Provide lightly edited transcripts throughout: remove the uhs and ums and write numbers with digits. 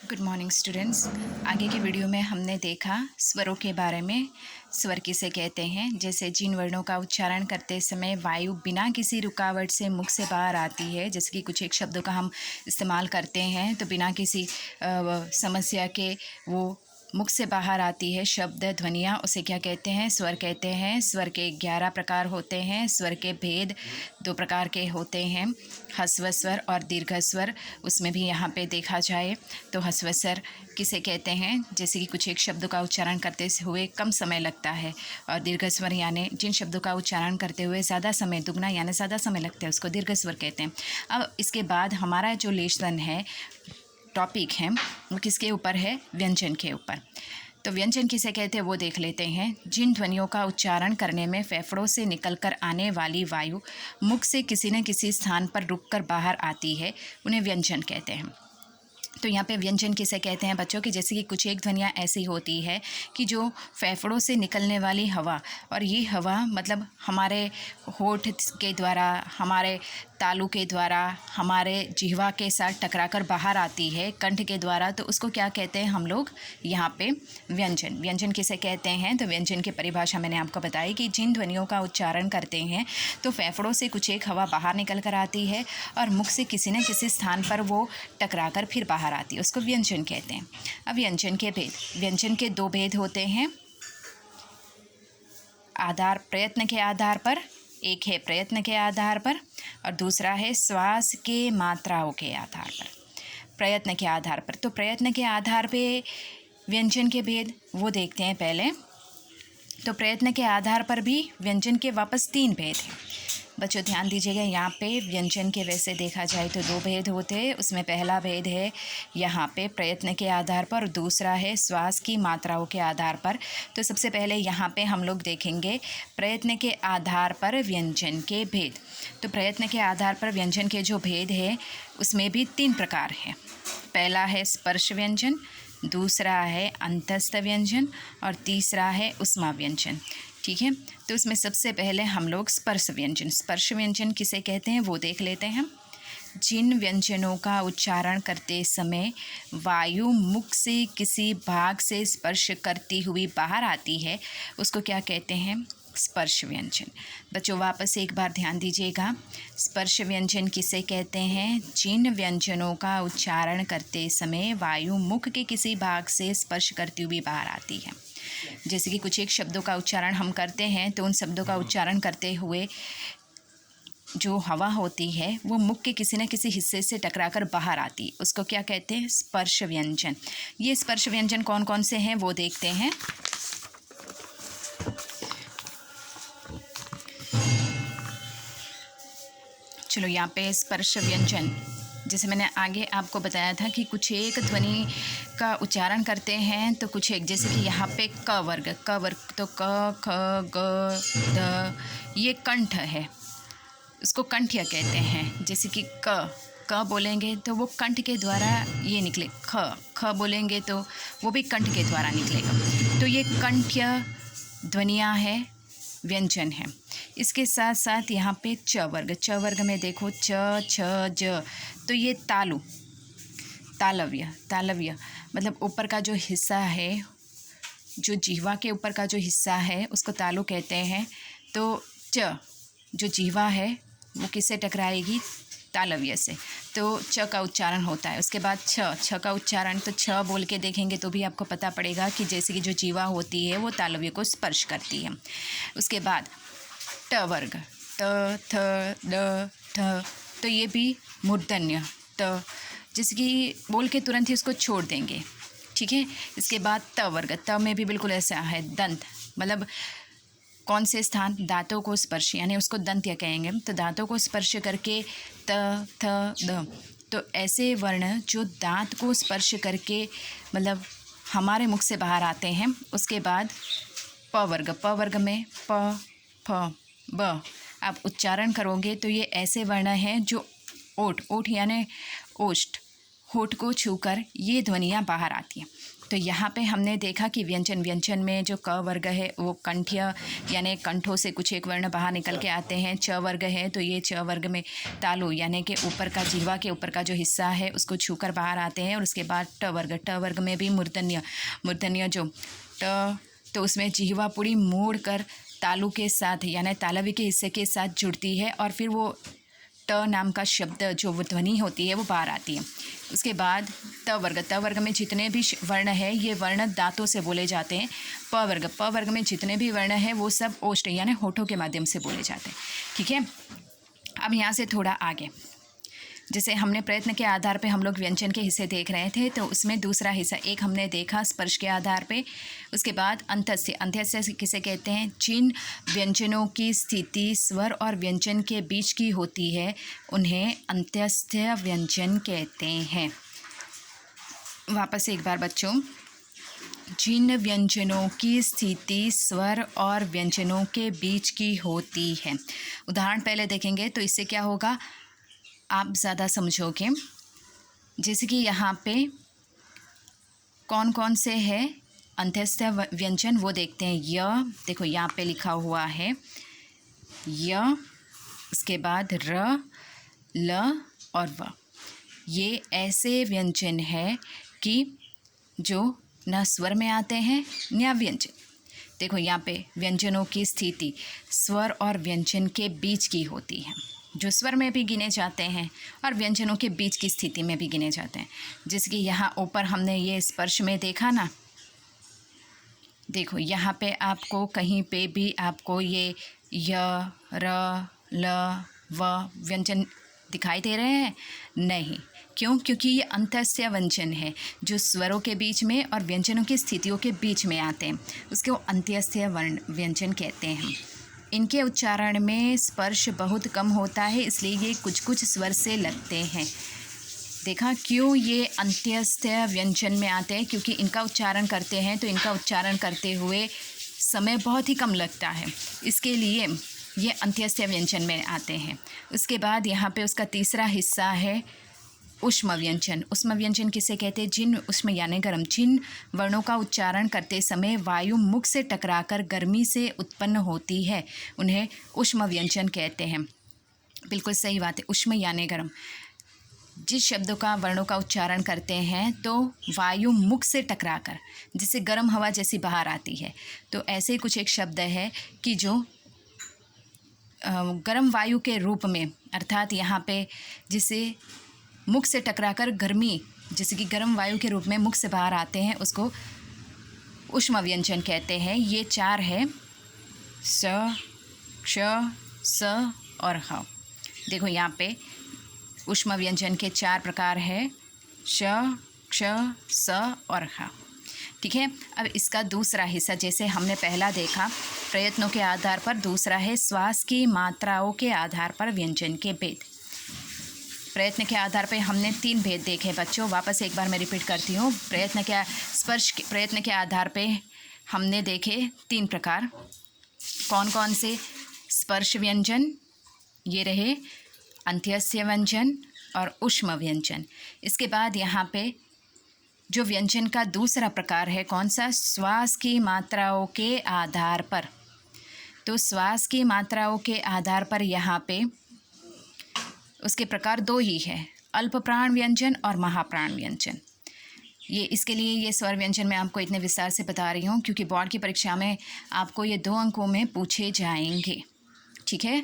Good morning students. आगे की video में हमने देखा स्वरों के बारे में। स्वर किसे कहते हैं, जैसे जिन वर्णों का उच्चारण करते समय वायु बिना किसी रुकावट से मुख से बाहर आती है, जैसे कि कुछ एक शब्दों का हम इस्तेमाल करते हैं तो बिना किसी समस्या के वो मुख से बाहर आती है शब्द ध्वनियाँ, उसे क्या कहते हैं? स्वर कहते हैं। स्वर के 11 प्रकार होते हैं। स्वर के भेद 2 प्रकार के होते हैं, ह्रस्व स्वर और दीर्घ स्वर। उसमें भी यहाँ पे देखा जाए तो ह्रस्व स्वर किसे कहते हैं, जैसे कि कुछ एक शब्दों का उच्चारण करते हुए कम समय लगता है, और दीर्घ स्वर यानी जिन शब्दों का उच्चारण करते हुए ज़्यादा समय, दुगना यानी ज़्यादा समय लगता है, उसको दीर्घ स्वर कहते हैं। अब इसके बाद हमारा जो लेसन है, टॉपिक है, वो किसके ऊपर है? व्यंजन के ऊपर। तो व्यंजन किसे कहते हैं वो देख लेते हैं। जिन ध्वनियों का उच्चारण करने में फेफड़ों से निकलकर आने वाली वायु मुख से किसी न किसी स्थान पर रुककर बाहर आती है, उन्हें व्यंजन कहते हैं। तो यहाँ पे व्यंजन किसे कहते हैं बच्चों की, जैसे कि कुछ एक ध्वनियाँ ऐसी होती है कि जो फेफड़ों से निकलने वाली हवा, और ये हवा मतलब हमारे होठ के द्वारा, हमारे तालू के द्वारा, हमारे जिह्वा के साथ टकराकर बाहर आती है कंठ के द्वारा, तो उसको क्या कहते हैं हम लोग यहाँ पे? व्यंजन। व्यंजन किसे कहते हैं? तो व्यंजन की परिभाषा मैंने आपको बताई कि जिन ध्वनियों का उच्चारण करते हैं तो फेफड़ों से कुछ एक हवा बाहर निकल कर आती है और मुख से किसी न किसी स्थान पर वो टकराकर फिर बाहर आती है, उसको व्यंजन कहते हैं। अब व्यंजन के भेद। व्यंजन के 2 भेद होते हैं, आधार प्रयत्न के आधार पर। एक है प्रयत्न के आधार पर और दूसरा है श्वास के मात्राओं के आधार पर। प्रयत्न के आधार पर, तो प्रयत्न के आधार पे व्यंजन के भेद वो देखते हैं पहले। तो प्रयत्न के आधार पर भी व्यंजन के वापस 3 भेद हैं। बच्चों ध्यान दीजिएगा, यहाँ पे व्यंजन के वैसे देखा जाए तो 2 भेद होते हैं। उसमें पहला भेद है यहाँ पे प्रयत्न के आधार पर, दूसरा है श्वास की मात्राओं के आधार पर। तो सबसे पहले यहाँ पे हम लोग देखेंगे प्रयत्न के आधार पर व्यंजन के भेद। तो प्रयत्न के आधार पर व्यंजन के जो भेद है उसमें भी 3 प्रकार हैं। पहला है स्पर्श व्यंजन, दूसरा है अंतस्थ व्यंजन और तीसरा है ऊष्मा व्यंजन। ठीक है, तो उसमें सबसे पहले हम लोग स्पर्श व्यंजन। स्पर्श व्यंजन किसे कहते हैं वो देख लेते हैं। जिन व्यंजनों का उच्चारण करते समय वायु मुख से किसी भाग से स्पर्श करती हुई बाहर आती है, उसको क्या कहते हैं? स्पर्श व्यंजन। बच्चों वापस एक बार ध्यान दीजिएगा, स्पर्श व्यंजन किसे कहते हैं? जिन व्यंजनों का उच्चारण करते समय वायु मुख के किसी भाग से स्पर्श करती हुई बाहर आती है। जैसे कि कुछ एक शब्दों का उच्चारण हम करते हैं तो उन शब्दों का उच्चारण करते हुए जो हवा होती है वो मुख के किसी न किसी हिस्से से टकराकर बाहर आती, उसको क्या कहते हैं? स्पर्श व्यंजन। ये स्पर्श व्यंजन कौन कौन से हैं वो देखते हैं। चलो यहाँ पे स्पर्श व्यंजन, जैसे मैंने आगे आपको बताया था कि कुछ एक ध्वनि का उच्चारण करते हैं तो कुछ एक, जैसे कि यहाँ पे क वर्ग, तो क ख ग ध, ये कंठ है, उसको कंठ्य कहते हैं। जैसे कि क बोलेंगे तो वो कंठ के द्वारा ये निकले, ख बोलेंगे तो वो भी कंठ के द्वारा निकलेगा। तो ये कंठ्य ध्वनियाँ है, व्यंजन है। इसके साथ साथ यहाँ पे च वर्ग में देखो च छ ज, तो ये तालव्य मतलब ऊपर का जो हिस्सा है, जो जीवा के ऊपर का जो हिस्सा है उसको तालु कहते हैं। तो च जो जीवा है वो किससे टकराएगी? तालव्य से, तो च का उच्चारण होता है। उसके बाद छ का उच्चारण, तो छ बोल के देखेंगे तो भी आपको पता पड़ेगा कि जैसे कि जो जीवा होती है वो तालव्य को स्पर्श करती है। उसके बाद ट वर्ग, त थ ड ठ, तो ये भी मूर्धन्य त, जैसे कि बोल के तुरंत ही उसको छोड़ देंगे। ठीक है, इसके बाद त वर्ग, त में भी बिल्कुल ऐसा है, दंत मतलब कौन से स्थान? दांतों को स्पर्श, यानी उसको दंत्य कहेंगे। तो दांतों को स्पर्श करके त थ द, तो ऐसे वर्ण जो दांत को स्पर्श करके मतलब हमारे मुख से बाहर आते हैं। उसके बाद प वर्ग में प फ ब, आप उच्चारण करोगे तो ये ऐसे वर्ण हैं जो ओठ यानी ओष्ठ, होठ को छूकर ये ध्वनियाँ बाहर आती हैं। तो यहाँ पे हमने देखा कि व्यंजन में जो क वर्ग है वो कंठ्य यानी कंठों से कुछ एक वर्ण बाहर निकल के आते हैं। च वर्ग है तो ये च वर्ग में तालु यानी कि ऊपर का जिह्वा के ऊपर का जो हिस्सा है उसको छूकर बाहर आते हैं। और उसके बाद ट वर्ग में भी मूर्धन्य जो ट, तो उसमें जिह्वा पूरी मोड़ कर तालु के साथ यानी तालवी के हिस्से के साथ जुड़ती है और फिर वो ट नाम का शब्द जो वो ध्वनि होती है वो बाहर आती है। उसके बाद त वर्ग में जितने भी वर्ण है ये वर्ण दांतों से बोले जाते हैं। प वर्ग में जितने भी वर्ण है वो सब ओष्ठ यानी होठों के माध्यम से बोले जाते हैं। ठीक है, अब यहाँ से थोड़ा आगे, जैसे हमने प्रयत्न के आधार पे हम लोग व्यंजन के हिस्से देख रहे थे, तो उसमें दूसरा हिस्सा एक हमने देखा स्पर्श के आधार पे। उसके बाद अंत्यस्य किसे कहते हैं? जिन व्यंजनों की स्थिति स्वर और व्यंजन के बीच की होती है उन्हें अंत्यस्य व्यंजन कहते हैं। वापस एक बार बच्चों, जिन व्यंजनों की स्थिति स्वर और व्यंजनों के बीच की होती है। उदाहरण पहले देखेंगे तो इससे क्या होगा, आप ज़्यादा समझोगे। जैसे कि यहाँ पे कौन कौन से है अंत्यस्य व्यंजन वो देखते हैं। य, देखो यहाँ पे लिखा हुआ है य, उसके बाद र, ल और व। ये ऐसे व्यंजन है कि जो न स्वर में आते हैं न व्यंजन। देखो यहाँ पे व्यंजनों की स्थिति स्वर और व्यंजन के बीच की होती है, जो स्वर में भी गिने जाते हैं और व्यंजनों के बीच की स्थिति में भी गिने जाते हैं। जैसे कि यहाँ ऊपर हमने ये स्पर्श में देखा ना, देखो यहाँ पे आपको कहीं पे भी आपको ये य, र, ल, व व्यंजन दिखाई दे रहे हैं? नहीं। क्यों? क्योंकि ये अंत्यस्य व्यंजन है जो स्वरों के बीच में और व्यंजनों की स्थितियों के बीच में आते हैं, उसको अंत्यस्य व्यंजन कहते हैं। इनके उच्चारण में स्पर्श बहुत कम होता है, इसलिए ये कुछ कुछ स्वर से लगते हैं। देखा क्यों ये अंत्यस्थ व्यंजन में आते हैं? क्योंकि इनका उच्चारण करते हैं तो इनका उच्चारण करते हुए समय बहुत ही कम लगता है, इसके लिए ये अंत्यस्थ व्यंजन में आते हैं। उसके बाद यहाँ पे उसका तीसरा हिस्सा है ऊष्म व्यंजन। ऊष्म व्यंजन किसे कहते हैं? जिन ऊष्म यानी गर्म, जिन वर्णों का उच्चारण करते समय वायु मुख से टकराकर गर्मी से उत्पन्न होती है उन्हें ऊष्म व्यंजन कहते हैं। बिल्कुल सही बात है, ऊष्म यानी गर्म। जिस शब्दों का वर्णों का उच्चारण करते हैं तो वायु मुख से टकराकर जिससे गर्म हवा जैसी बाहर आती है, तो ऐसे कुछ एक शब्द है कि जो गर्म वायु के रूप में, अर्थात यहाँ पे जिसे मुख से टकराकर गर्मी जैसे कि गर्म वायु के रूप में मुख से बाहर आते हैं, उसको ऊष्म व्यंजन कहते हैं। ये चार है, स, क्ष, स और ह। देखो यहाँ पे ऊष्म व्यंजन के चार प्रकार है, श, क्ष, स और ह। ठीक है, अब इसका दूसरा हिस्सा, जैसे हमने पहला देखा प्रयत्नों के आधार पर, दूसरा है श्वास की मात्राओं के आधार पर व्यंजन के भेद। प्रयत्न के आधार पर हमने 3 भेद देखे बच्चों। वापस एक बार मैं रिपीट करती हूँ। प्रयत्न के आधार पे हमने देखे 3 प्रकार। कौन कौन से? स्पर्श व्यंजन, ये रहे अंत्यस्य व्यंजन और ऊष्म व्यंजन। इसके बाद यहाँ पे जो व्यंजन का दूसरा प्रकार है कौन सा? श्वास की मात्राओं के आधार पर। तो श्वास की मात्राओं के आधार पर यहाँ पे उसके प्रकार 2 ही है, अल्प प्राण व्यंजन और महाप्राण व्यंजन। ये इसके लिए ये स्वर व्यंजन मैं आपको इतने विस्तार से बता रही हूँ क्योंकि बोर्ड की परीक्षा में आपको ये 2 अंकों में पूछे जाएंगे। ठीक है,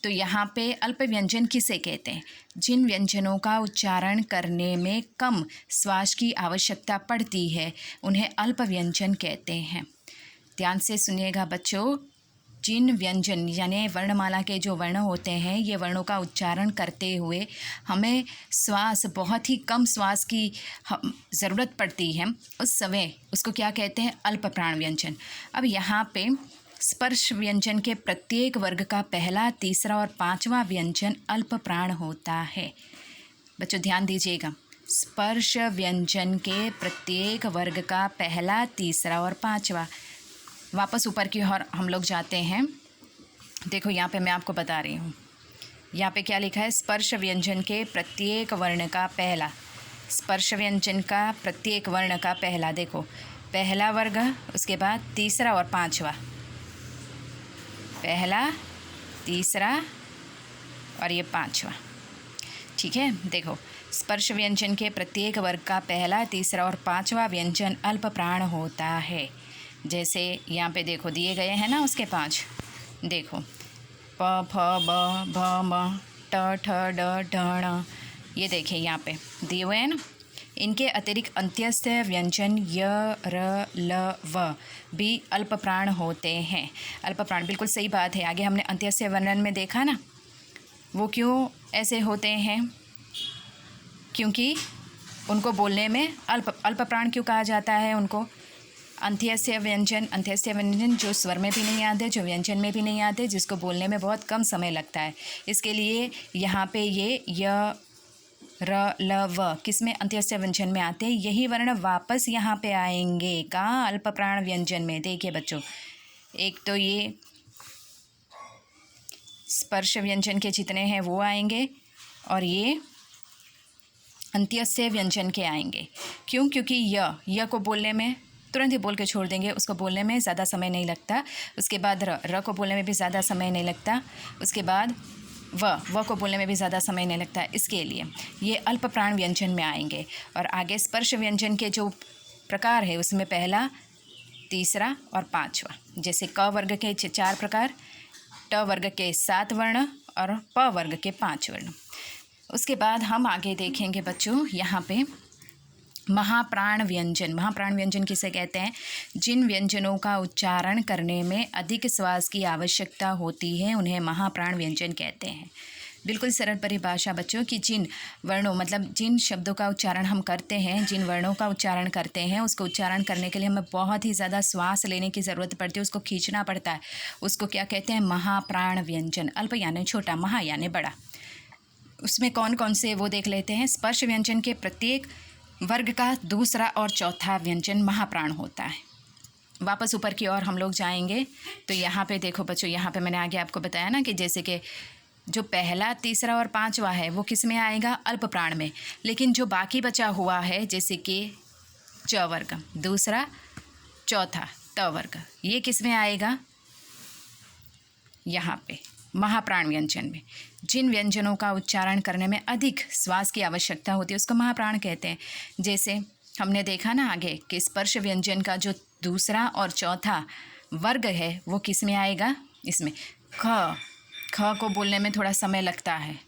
तो यहाँ पे अल्प व्यंजन किसे कहते हैं? जिन व्यंजनों का उच्चारण करने में कम श्वास की आवश्यकता पड़ती है उन्हें अल्प व्यंजन कहते हैं। ध्यान से सुनिएगा बच्चों, जिन व्यंजन यानी वर्णमाला के जो वर्ण होते हैं, ये वर्णों का उच्चारण करते हुए हमें श्वास बहुत ही कम श्वास की ज़रूरत पड़ती है, उस समय उसको क्या कहते हैं? अल्प प्राण व्यंजन। अब यहाँ पे स्पर्श व्यंजन के प्रत्येक वर्ग का पहला, तीसरा और 5वां व्यंजन अल्प प्राण होता है। बच्चों ध्यान दीजिएगा, स्पर्श व्यंजन के प्रत्येक वर्ग का पहला, तीसरा और 5वां। वापस ऊपर की ओर हम लोग जाते हैं। देखो यहाँ पे मैं आपको बता रही हूँ, यहाँ पे क्या लिखा है? स्पर्श व्यंजन के प्रत्येक वर्ण का पहला, स्पर्श व्यंजन का प्रत्येक वर्ण का पहला, देखो पहला वर्ग, उसके बाद तीसरा और पांचवा, पहला, तीसरा और ये पांचवा। ठीक है, देखो स्पर्श व्यंजन के प्रत्येक वर्ग का पहला, तीसरा और पांचवा व्यंजन अल्प प्राण होता है। जैसे यहाँ पे देखो दिए गए हैं ना उसके 5, देखो प फ ब भ म ट ठ ड ढ ण, ये देखें यहाँ पे दिए हुए हैं ना। इनके अतिरिक्त अंत्यस्थ व्यंजन य र ल व भी अल्प प्राण होते हैं। अल्प प्राण, बिल्कुल सही बात है। आगे हमने अंत्यस्थ वर्णन में देखा ना, वो क्यों ऐसे होते हैं, क्योंकि उनको बोलने में अल्प प्राण क्यों कहा जाता है उनको। अंत्यस्थ व्यंजन जो स्वर में भी नहीं आते, जो व्यंजन में भी नहीं आते, जिसको बोलने में बहुत कम समय लगता है। इसके लिए यहाँ पे ये य र ल व किस में, अंत्यस्थ व्यंजन में आते हैं। यही वर्ण वापस यहाँ पे आएंगे कहाँ, अल्प प्राण व्यंजन में। देखिए बच्चों, एक तो ये स्पर्श व्यंजन के जितने हैं वो आएंगे और ये अंत्यस्थ व्यंजन के आएंगे। क्यों? क्योंकि य को बोलने में तुरंत ही बोल के छोड़ देंगे, उसको बोलने में ज़्यादा समय नहीं लगता। उसके बाद र को बोलने में भी ज़्यादा समय नहीं लगता। उसके बाद व को बोलने में भी ज़्यादा समय नहीं लगता। इसके लिए ये अल्प प्राण व्यंजन में आएंगे। और आगे स्पर्श व्यंजन के जो प्रकार है उसमें पहला, तीसरा और पांचवा। जैसे क वर्ग के 4 प्रकार, ट वर्ग के 7 वर्ण और प वर्ग के 5 वर्ण। उसके बाद हम आगे देखेंगे बच्चों यहाँ पे महाप्राण व्यंजन। महाप्राण व्यंजन किसे कहते हैं? जिन व्यंजनों का उच्चारण करने में अधिक श्वास की आवश्यकता होती है उन्हें महाप्राण व्यंजन कहते हैं। बिल्कुल सरल परिभाषा बच्चों कि जिन वर्णों, मतलब जिन शब्दों का उच्चारण हम करते हैं, जिन वर्णों का उच्चारण करते हैं, उसको उच्चारण करने के लिए हमें बहुत ही ज़्यादा श्वास लेने की ज़रूरत पड़ती है, उसको खींचना पड़ता है। उसको क्या कहते हैं? महाप्राण व्यंजन। अल्प यानी छोटा, महा यानी बड़ा। उसमें कौन कौन से वो देख लेते हैं। स्पर्श व्यंजन के प्रत्येक वर्ग का दूसरा और चौथा व्यंजन महाप्राण होता है। वापस ऊपर की ओर हम लोग जाएंगे तो यहाँ पे देखो बच्चों, यहाँ पे मैंने आगे आपको बताया ना कि जैसे कि जो पहला, तीसरा और पांचवा है वो किस में आएगा? अल्प प्राण में। लेकिन जो बाकी बचा हुआ है जैसे कि च वर्ग, दूसरा, चौथा, त वर्ग, ये किस में आएगा? यहाँ पे महाप्राण व्यंजन में। जिन व्यंजनों का उच्चारण करने में अधिक श्वास की आवश्यकता होती है उसको महाप्राण कहते हैं। जैसे हमने देखा ना आगे कि स्पर्श व्यंजन का जो दूसरा और चौथा वर्ग है वो किस में आएगा? इसमें ख को बोलने में थोड़ा समय लगता है।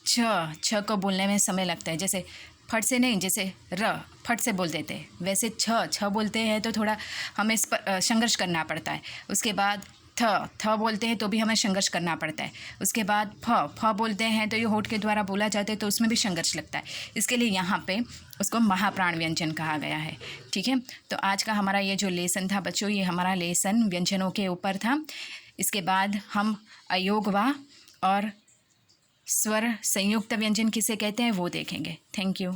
छ को बोलने में समय लगता है। जैसे फट से नहीं, जैसे र फट से बोल देते हैं, वैसे छ बोलते हैं तो थोड़ा हमें संघर्ष करना पड़ता है। उसके बाद थ बोलते हैं तो भी हमें संघर्ष करना पड़ता है। उसके बाद फ बोलते हैं तो ये होठ के द्वारा बोला जाता है तो उसमें भी संघर्ष लगता है। इसके लिए यहाँ पे उसको महाप्राण व्यंजन कहा गया है। ठीक है, तो आज का हमारा ये जो लेसन था बच्चों, ये हमारा लेसन व्यंजनों के ऊपर था। इसके बाद हम अयोगवा और स्वर संयुक्त व्यंजन किसे कहते हैं वो देखेंगे। Thank you.